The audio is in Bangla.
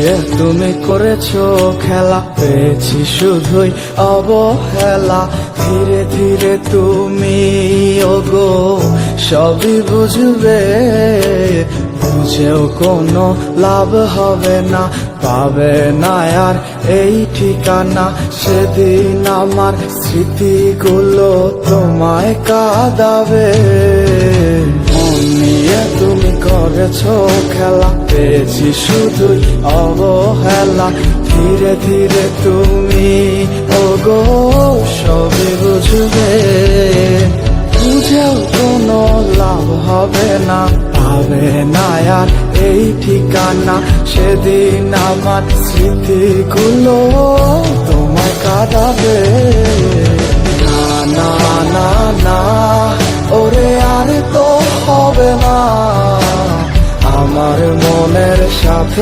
নিয়ে তুমি করেছো খেলা, পেয়েছি শুধুই অবহেলা। ধীরে ধীরে তুমি ওগো সবই বুঝবে, বুঝেও কোনো লাভ হবে না, পাবে না আর এই ঠিকানা। সেদিন আমার স্মৃতিগুলো তোমায় কাঁদাবে। মন নিয়ে তুমি করেছো খেলা, পেয়েছি শুধুই অবহেলা। ধীরে ধীরে তুমি ওগো সবই বুঝবে, বুঝেও কোনো লাভ হবে না, পাবে না আর এই ঠিকানা। সেদিন আমার স্মৃতিগুলো তোমায় কাঁদাবে। না না না না, ওরে আর তো হবে না আমার মনের সাথে।